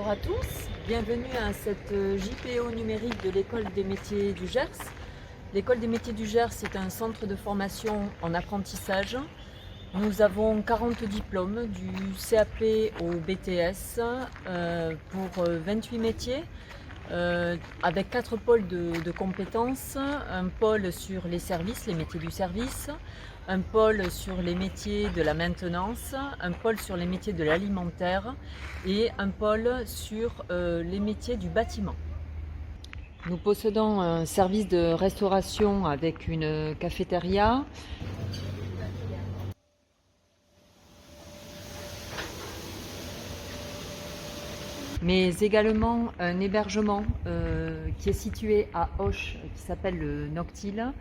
à tous, bienvenue à cette JPO numérique de l'École des métiers du Gers. L'École des métiers du Gers est un centre de formation en apprentissage. Nous avons 40 diplômes du CAP au BTS pour 28 métiers avec 4 pôles de compétences. Un pôle sur les services, les métiers du service, un pôle sur les métiers de la maintenance, un pôle sur les métiers de l'alimentaire et un pôle sur les métiers du bâtiment. Nous possédons un service de restauration avec une cafétéria. Mais également un hébergement qui est situé à Auch, qui s'appelle le Noctil.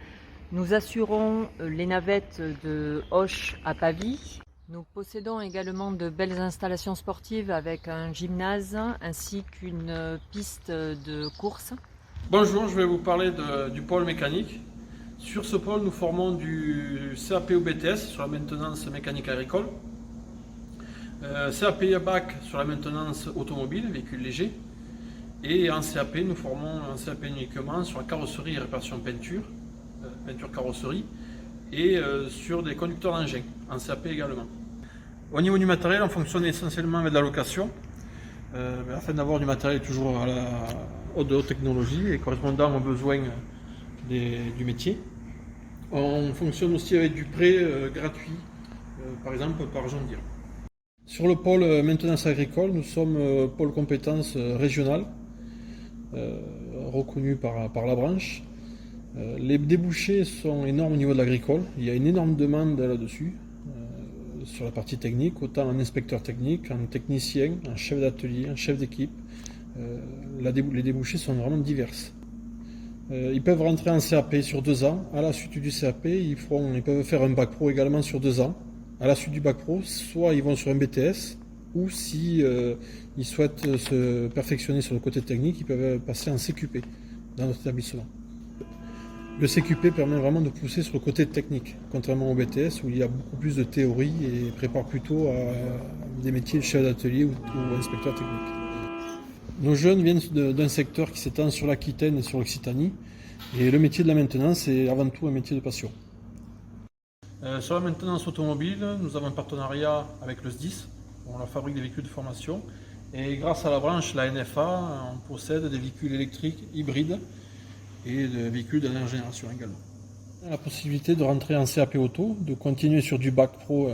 Nous assurons les navettes de Auch à Pavie. Nous possédons également de belles installations sportives avec un gymnase ainsi qu'une piste de course. Bonjour, je vais vous parler du pôle mécanique. Sur ce pôle, nous formons du CAP au BTS sur la maintenance mécanique agricole, CAP à bac sur la maintenance automobile, véhicules légers, et en CAP, nous formons un CAP uniquement sur la carrosserie et réparation peinture, peinture carrosserie, et sur des conducteurs d'engins, en CAP également. Au niveau du matériel, on fonctionne essentiellement avec de la location, afin d'avoir du matériel toujours à la haute technologie et correspondant aux besoins du métier. On fonctionne aussi avec du prêt gratuit, par exemple par Jean Dire. Sur le pôle maintenance agricole, nous sommes pôle compétences régional, reconnu par la branche. Les débouchés sont énormes au niveau de l'agricole. Il y a une énorme demande là-dessus, sur la partie technique, autant en inspecteur technique, en technicien, en chef d'atelier, en chef d'équipe. Les débouchés sont vraiment diverses. Ils peuvent rentrer en CAP sur 2 ans. À la suite du CAP, ils peuvent faire un bac pro également sur 2 ans. À la suite du bac pro, soit ils vont sur un BTS, ou si ils souhaitent se perfectionner sur le côté technique, ils peuvent passer en CQP dans notre établissement. Le CQP permet vraiment de pousser sur le côté technique, contrairement au BTS où il y a beaucoup plus de théorie et prépare plutôt à des métiers de chef d'atelier ou inspecteur technique. Nos jeunes viennent d'un secteur qui s'étend sur l'Aquitaine et sur l'Occitanie, et le métier de la maintenance est avant tout un métier de passion. Sur la maintenance automobile, nous avons un partenariat avec le SDIS, on leur fabrique des véhicules de formation, et grâce à la branche, la NFA, on possède des véhicules électriques hybrides et des véhicules de dernière génération également. On a la possibilité de rentrer en CAP auto, de continuer sur du bac pro,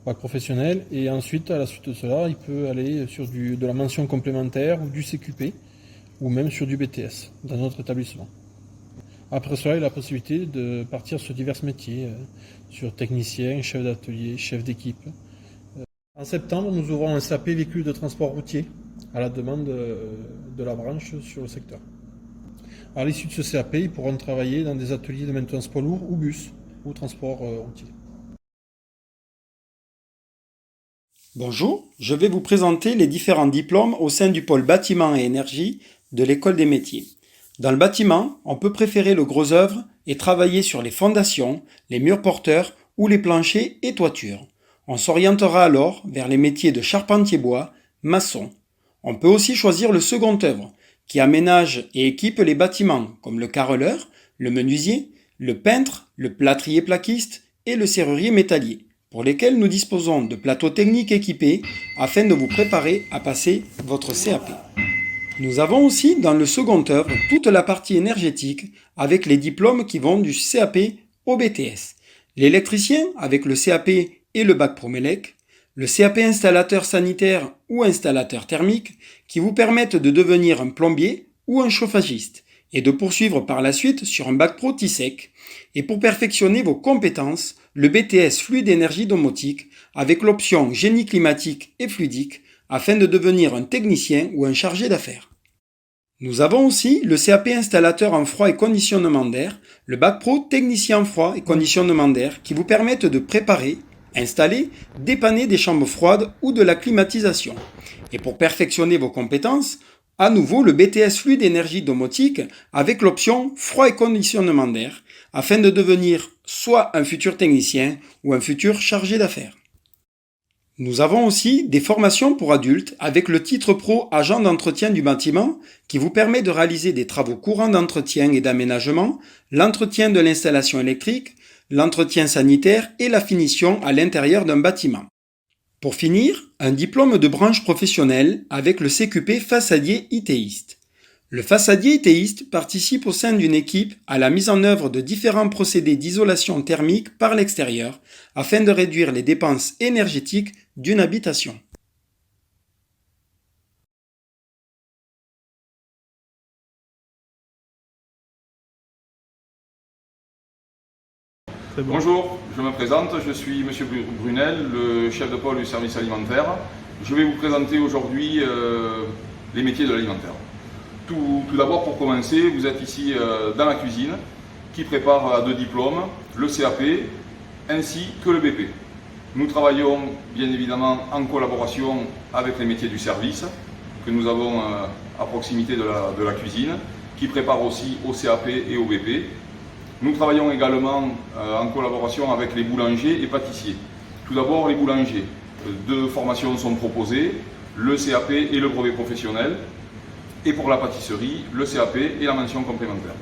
bac professionnel, et ensuite, à la suite de cela, il peut aller sur de la mention complémentaire ou du CQP, ou même sur du BTS dans notre établissement. Après cela, il a la possibilité de partir sur divers métiers, sur technicien, chef d'atelier, chef d'équipe. En septembre, nous ouvrons un CAP véhicule de transport routier à la demande de la branche sur le secteur. À l'issue de ce CAP, ils pourront travailler dans des ateliers de maintenance poids lourd ou bus ou transport routier. Bonjour, je vais vous présenter les différents diplômes au sein du pôle bâtiment et énergie de l'École des métiers. Dans le bâtiment, on peut préférer le gros œuvre et travailler sur les fondations, les murs porteurs ou les planchers et toitures. On s'orientera alors vers les métiers de charpentier bois, maçon. On peut aussi choisir le second œuvre, qui aménage et équipe les bâtiments, comme le carreleur, le menuisier, le peintre, le plâtrier plaquiste et le serrurier métallier, pour lesquels nous disposons de plateaux techniques équipés afin de vous préparer à passer votre CAP. Nous avons aussi dans le second œuvre toute la partie énergétique avec les diplômes qui vont du CAP au BTS. L'électricien avec le CAP et le bac Promélec, le CAP installateur sanitaire ou installateur thermique qui vous permettent de devenir un plombier ou un chauffagiste et de poursuivre par la suite sur un bac pro TISEC. Et pour perfectionner vos compétences, le BTS fluide énergie domotique avec l'option génie climatique et fluidique afin de devenir un technicien ou un chargé d'affaires. Nous avons aussi le CAP installateur en froid et conditionnement d'air, le bac pro technicien en froid et conditionnement d'air qui vous permettent de préparer, installer, dépanner des chambres froides ou de la climatisation. Et pour perfectionner vos compétences, à nouveau le BTS fluide énergie domotique avec l'option froid et conditionnement d'air afin de devenir soit un futur technicien ou un futur chargé d'affaires. Nous avons aussi des formations pour adultes avec le titre pro agent d'entretien du bâtiment qui vous permet de réaliser des travaux courants d'entretien et d'aménagement, l'entretien de l'installation électrique, l'entretien sanitaire et la finition à l'intérieur d'un bâtiment. Pour finir, un diplôme de branche professionnelle avec le CQP façadier itéiste. Le façadier itéiste participe au sein d'une équipe à la mise en œuvre de différents procédés d'isolation thermique par l'extérieur afin de réduire les dépenses énergétiques d'une habitation. Bonjour, je me présente, je suis M. Brunel, le chef de pôle du service alimentaire. Je vais vous présenter aujourd'hui les métiers de l'alimentaire. Tout d'abord, pour commencer, vous êtes ici dans la cuisine qui prépare à 2 diplômes, le CAP ainsi que le BP. Nous travaillons bien évidemment en collaboration avec les métiers du service que nous avons à proximité de la cuisine, qui préparent aussi au CAP et au BP. Nous travaillons également en collaboration avec les boulangers et pâtissiers. Tout d'abord, les boulangers. 2 formations sont proposées, le CAP et le brevet professionnel. Et pour la pâtisserie, le CAP et la mention complémentaire.